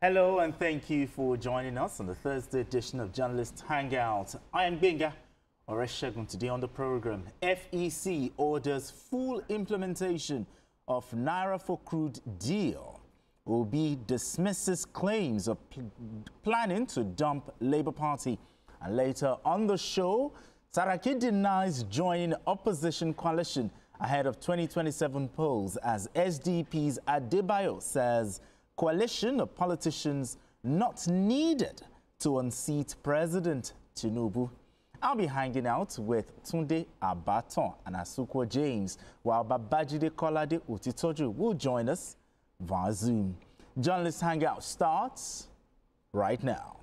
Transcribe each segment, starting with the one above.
Hello and thank you for joining us on the Thursday edition of Journalist Hangout. I am Benga Oreshegun. Today on the program, FEC orders full implementation of Naira-For-Crude deal. Obi dismisses claims of planning to dump Labour Party. And later on the show, Saraki denies joining opposition coalition ahead of 2027 polls as SDP's Adebayo says coalition of politicians not needed to unseat President Tinubu. I'll be hanging out with Tunde Abaton and Asukwo James, while Babajide Kolade Utitoju will join us via Zoom. Journalist Hangout starts right now.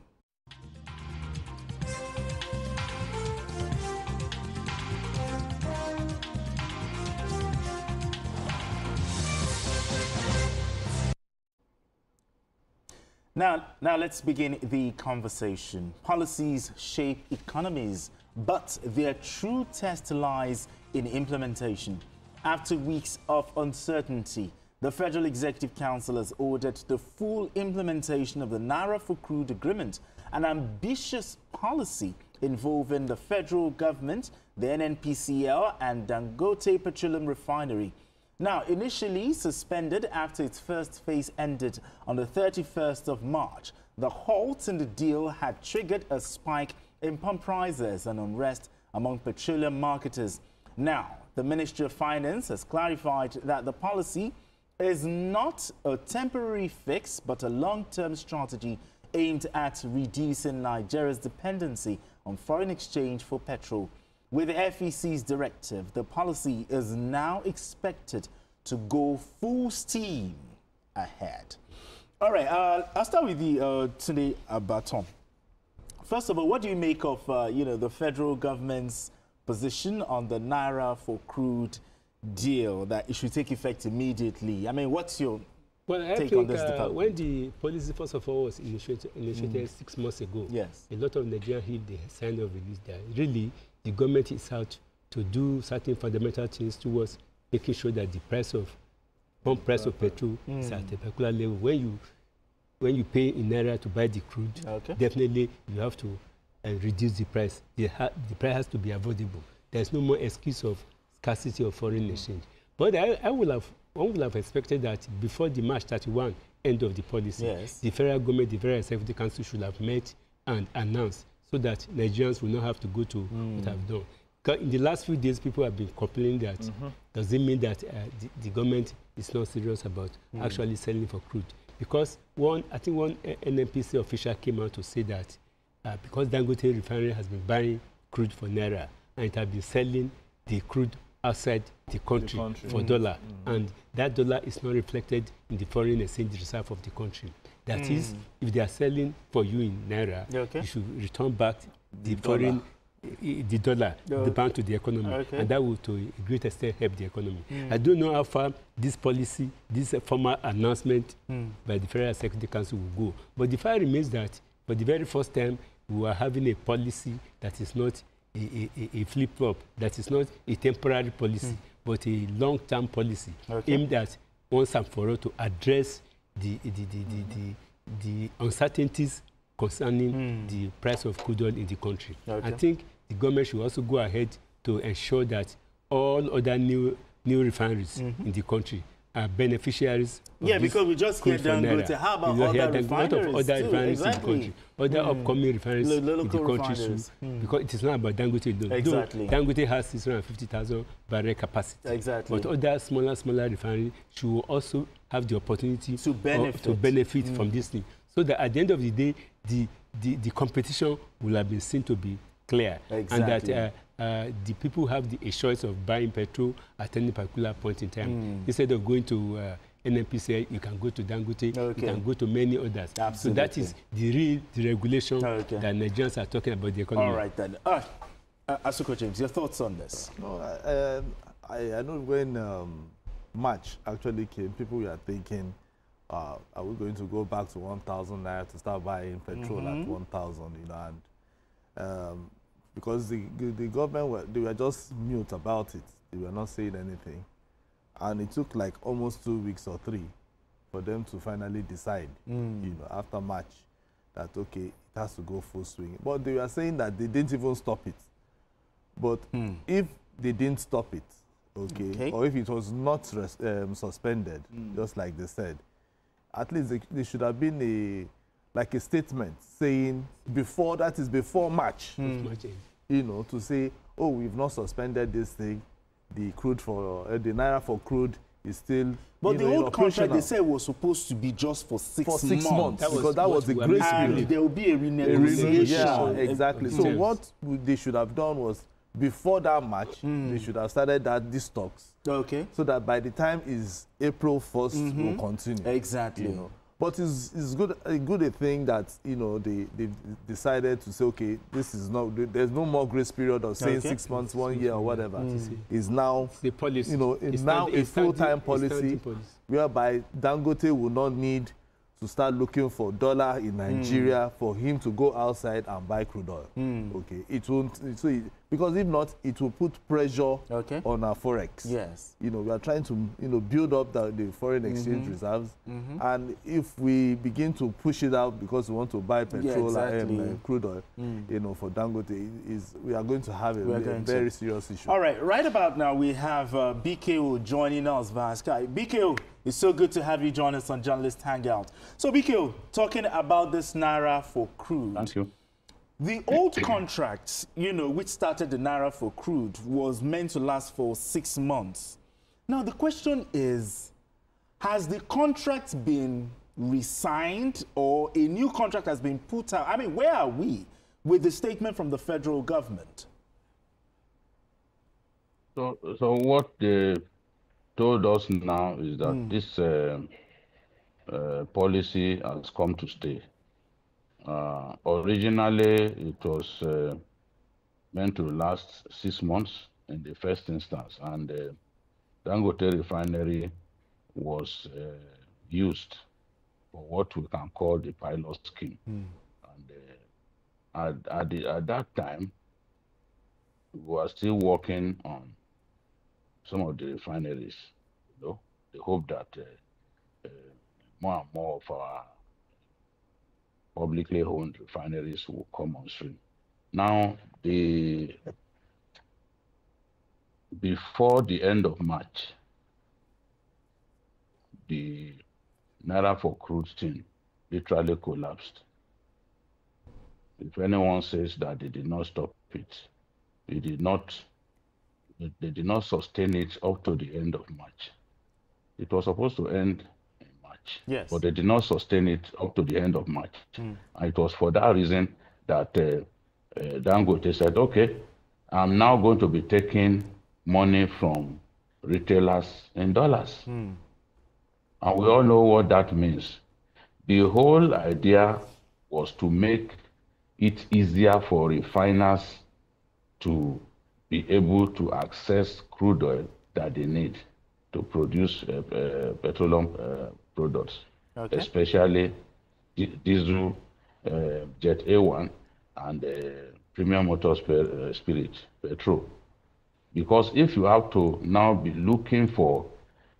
Now let's begin the conversation. Policies shape economies, but their true test lies in implementation. After weeks of uncertainty, the Federal Executive Council has ordered the full implementation of the Naira-For-Crude agreement, an ambitious policy involving the federal government, the NNPCL, and Dangote Petroleum Refinery. Now, initially suspended after its first phase ended on the 31st of March, the halt in the deal had triggered a spike in pump prices and unrest among petroleum marketers. Now, the Ministry of Finance has clarified that the policy is not a temporary fix, but a long-term strategy aimed at reducing Nigeria's dependency on foreign exchange for petrol. With the FEC's directive, the policy is now expected to go full steam ahead. All right, I'll start with you today, Baton. First of all, what do you make of the federal government's position on the Naira-For-Crude deal that it should take effect immediately? I mean, what's your take on this development? When the policy, first of all, was initiated 6 months ago, yes, a lot of Nigerians hit the sign of release there. Really, the government is out to do certain fundamental things towards making sure that the price of pump price of petrol is at a particular level. When you pay in Naira to buy the crude, definitely you have to reduce the price. The price has to be avoidable. There's no more excuse of scarcity of foreign exchange. But one would have expected that before the March 31 end of the policy, yes, the federal government, the Federal Executive Council should have met and announced so that Nigerians will not have to go to what I've done. Because in the last few days, people have been complaining that does it mean that the government is not serious about actually selling for crude? Because I think one NNPC official came out to say that because Dangote Refinery has been buying crude for Naira and it has been selling the crude outside the country for dollar, and that dollar is not reflected in the foreign exchange reserve of the country. That is, if they are selling for you in Naira, you should return back the foreign dollar, the bound to the economy, and that will to a great extent help the economy. I don't know how far this policy, this formal announcement by the Federal Executive Council will go, but the fact remains that for the very first time we are having a policy that is not a flip-flop, that is not a temporary policy, but a long-term policy aimed at once and for all to address the uncertainties concerning the price of crude oil in the country. I think the government should also go ahead to ensure that all other new refineries in the country are beneficiaries. Yeah, because we just hear Dangote. How about other refineries in the country, other upcoming refineries in the country too, because it is not about Dangote alone. Exactly. Dangote has 650,000 barrel capacity. Exactly. But other smaller refineries should also have the opportunity to benefit from this thing, so that at the end of the day, the competition will have been seen to be clear, and that the people have a choice of buying petrol at any particular point in time. Instead of going to NNPC, you can go to Dangote, you can go to many others. Absolutely. So that is the real deregulation that Nigerians are talking about the economy. All right, then. Asukwo James, your thoughts on this? No, I know when March actually came, people were thinking, are we going to go back to 1,000 Naira to start buying petrol at 1,000, and because the government they were just mute about it. They were not saying anything. And it took like almost 2 weeks or 3 for them to finally decide, you know, after March, that okay, it has to go full swing. But they were saying that they didn't even stop it. But if they didn't stop it, okay, or if it was not suspended, just like they said, at least there should have been like a statement saying before, that is before March, you know, to say, oh, we've not suspended this thing, the crude for the Naira-For-Crude is still. But the old contract they said was supposed to be just for 6 months. Because that was the grace period. And there will be a renegotiation. Yeah, exactly. So what they should have done was, before that March, they should have started these talks. Okay. So that by the time is April 1st, will continue. Exactly. You know. But it's a good thing that, you know, they decided to say, okay, this is not, there's no more grace period of saying 6 months, 1 year, or whatever. It's now, the policy. You know, it's now a full-time policy, whereby Dangote will not need to start looking for dollar in Nigeria for him to go outside and buy crude oil. Okay, it won't. Because if not, it will put pressure on our forex. Yes, you know, we are trying to, you know, build up the foreign exchange reserves, and if we begin to push it out because we want to buy petrol and crude oil, you know, for Dangote, we are going to have a very serious issue. All right about now we have BKO joining us via Sky. BKO, it's so good to have you join us on Journalist Hangout. So BKO, talking about this Naira-For-Crude. Thank you. The old contract, you know, which started the Naira-For-Crude, was meant to last for 6 months. Now the question is, has the contract been re-signed or a new contract has been put out? I mean, where are we with the statement from the federal government? So what they told us now is that this policy has come to stay. Originally, it was meant to last 6 months in the first instance, and Dangote refinery was used for what we can call the pilot scheme. And at that time, we were still working on some of the refineries. You know, they hope that more and more of our publicly owned refineries will come on stream. Now, before the end of March, the Naira-For-Crude thing literally collapsed. If anyone says that they did not stop it, they did not sustain it up to the end of March. It was supposed to end in March, but they did not sustain it up to the end of March. And it was for that reason that Dangote said, okay, I'm now going to be taking money from retailers in dollars. And we all know what that means. The whole idea was to make it easier for refiners to be able to access crude oil that they need to produce petroleum products, especially diesel, jet A1, and premium motor spirit, petrol. Because if you have to now be looking for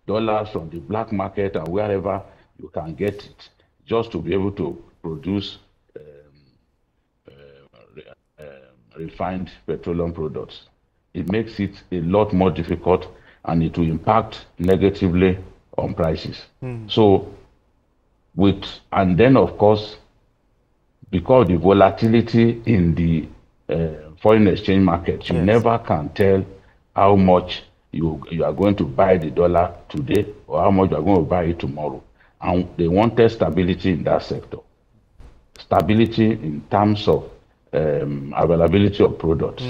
dollars from the black market and wherever you can get it, just to be able to produce refined petroleum products, it makes it a lot more difficult, and it will impact negatively on prices. So, and then of course, because of the volatility in the foreign exchange market, you never can tell how much you are going to buy the dollar today or how much you are going to buy it tomorrow. And they wanted stability in that sector. Stability in terms of availability of products.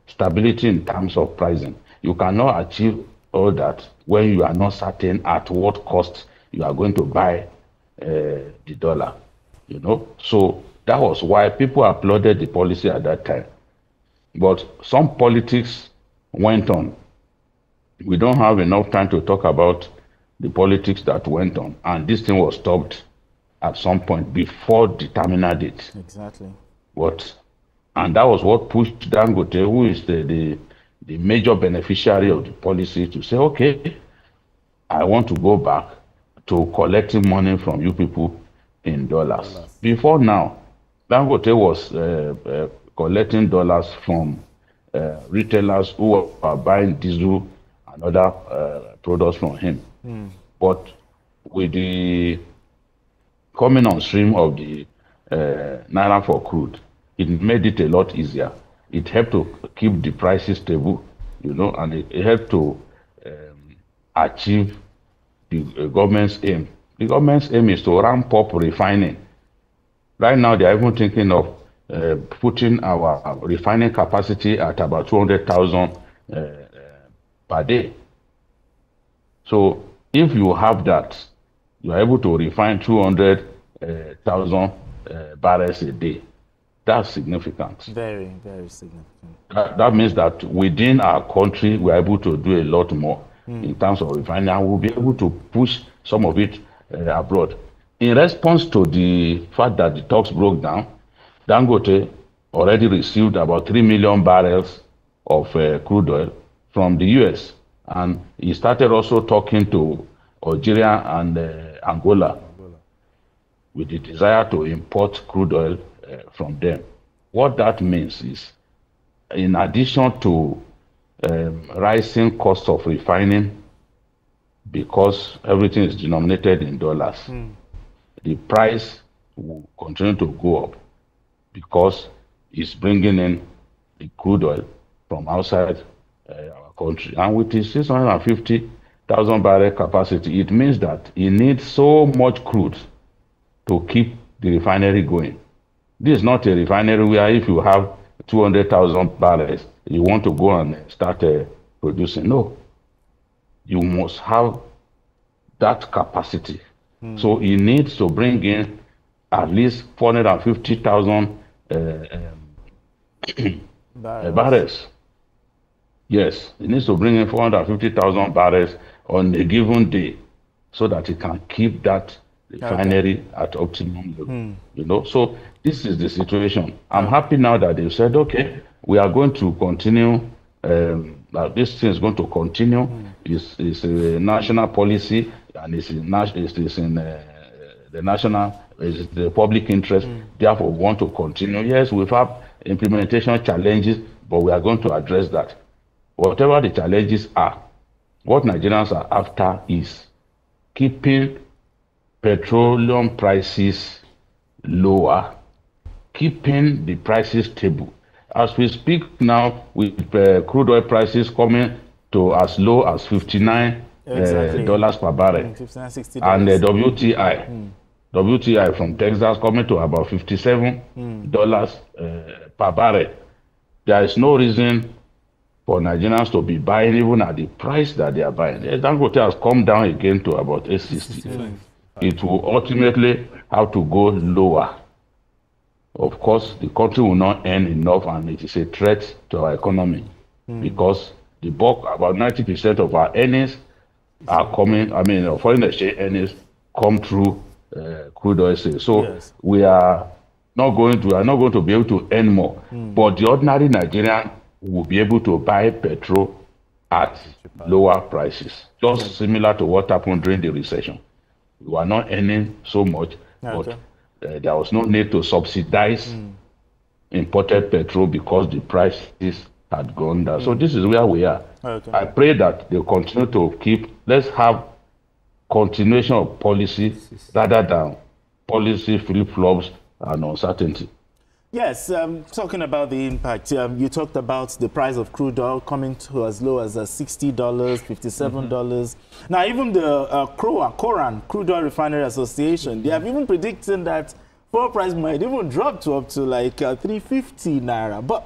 Stability in terms of pricing. You cannot achieve all that when you are not certain at what cost you are going to buy the dollar, you know. So that was why people applauded the policy at that time. But some politics went on. We don't have enough time to talk about the politics that went on, and this thing was stopped at some point before the terminal date. Exactly. And that was what pushed Dangote, who is the major beneficiary of the policy, to say, okay, I want to go back to collecting money from you people in dollars. Before now, Dangote was collecting dollars from retailers who are buying diesel and other products from him. But with the coming on stream of the Naira-For-Crude, it made it a lot easier. It helped to keep the prices stable, you know, and it helped to achieve the government's aim. The government's aim is to ramp up refining. Right now, they are even thinking of putting our refining capacity at about 200,000 per day. So if you have that, you are able to refine 200,000 barrels a day. That's significant. Very, very significant. That means that within our country, we are able to do a lot more in terms of refining, and we'll be able to push some of it abroad. In response to the fact that the talks broke down, Dangote already received about 3 million barrels of crude oil from the U.S. And he started also talking to Algeria and Angola with the desire to import crude oil from them. What that means is, in addition to rising cost of refining, because everything is denominated in dollars, the price will continue to go up because it's bringing in the crude oil from outside our country. And with the 650,000 barrel capacity, it means that it needs so much crude to keep the refinery going. This is not a refinery where if you have 200,000 barrels, you want to go and start producing. No. You must have that capacity. So it needs to bring in at least 450,000 barrels. Yes, it needs to bring in 450,000 barrels on a given day so that it can keep that refinery at optimum level. You know, so this is the situation. I'm happy now that they've said, okay, we are going to continue, this thing is going to continue. It's a national policy, and it's in the national, it's the public interest. Therefore, we want to continue. Yes, we've had implementation challenges, but we are going to address that. Whatever the challenges are, what Nigerians are after is keeping petroleum prices lower, keeping the prices stable. As we speak now, with crude oil prices coming to as low as $59 per barrel, $59, $60. And the WTI from Texas coming to about $57 per barrel. There is no reason for Nigerians to be buying even at the price that they are buying. Dangote has come down again to about $860. It will ultimately have to go lower. Of course, the country will not earn enough, and it is a threat to our economy because the bulk, about 90% of our earnings are coming, foreign exchange earnings come through crude oil sales. So we are not going to be able to earn more. But the ordinary Nigerian will be able to buy petrol at lower prices, just similar to what happened during the recession. We were not earning so much, but there was no need to subsidize imported petrol because the prices had gone down. So this is where we are. I pray that they continue to let's have continuation of policy rather than policy flip-flops and uncertainty. Yes, talking about the impact, you talked about the price of crude oil coming to as low as $60, $57. Now, even the Koran, Crude Oil Refinery Association, they have even predicted that fuel price might even drop to up to like 350 Naira. But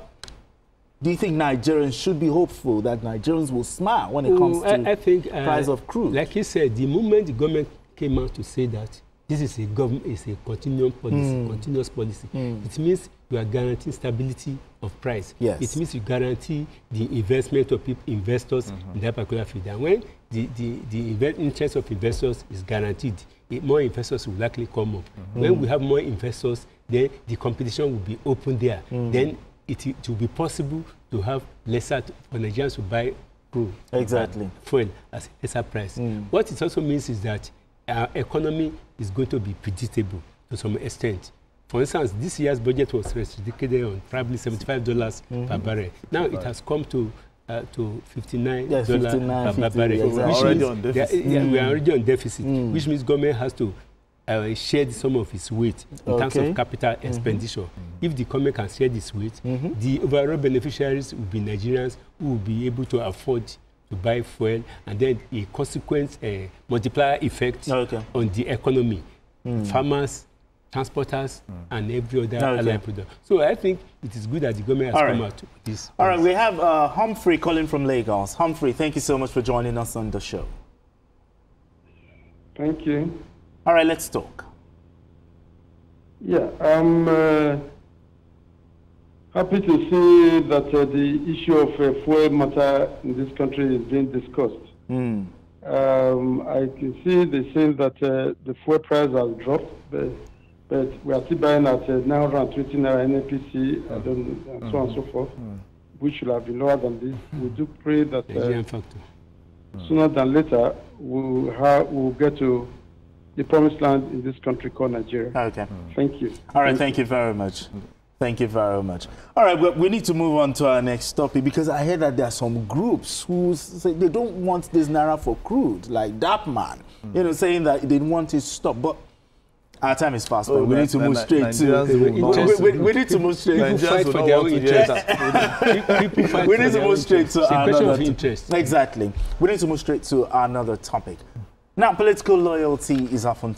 do you think Nigerians should be hopeful that Nigerians will smile when it comes to I think, price of crude? Like he said, the moment the government came out to say that this is a continuous policy. It means you are guaranteeing stability of price. Yes. It means you guarantee the investment of investors in that particular field. And when the interest of investors is guaranteed, more investors will likely come up. When we have more investors, then the competition will be open there. Then it will be possible to have lesser for Nigerians to buy crude. Exactly. Fuel at a lesser price. What it also means is that our economy is going to be predictable to some extent. For instance, this year's budget was restricted on probably $75 per barrel. Now it has come to $59 per barrel. So we are already on deficit. We are already on deficit, which means government has to share some of its weight in terms of capital expenditure. If the government can share this weight, the overall beneficiaries will be Nigerians who will be able to afford to buy fuel, and then a consequent multiplier effect on the economy, farmers, transporters, and every other allied product. So I think it is good that the government has come out with this. All right, we have Humphrey calling from Lagos. Humphrey, thank you so much for joining us on the show. Thank you. All right, let's talk. Yeah, I'm happy to see that the issue of fuel matter in this country is being discussed. I can see they say that the fuel price has dropped, but we are still buying at 920 Naira NPC and so on and so forth, which should have been lower than this. We do pray that sooner than later we'll get to the promised land in this country called Nigeria. Okay. Thank you. All right, thank you very much. Thank you very much. All right, we need to move on to our next topic, because I heard that there are some groups who say they don't want this Naira-For-Crude, like that man, you know, saying that they want it stopped. But our time is fast, but we need to move straight to. We need to move straight. People fight for their own interest. We need to move straight to another. Interest. Exactly. We need to move straight to another topic. Now, political loyalty is often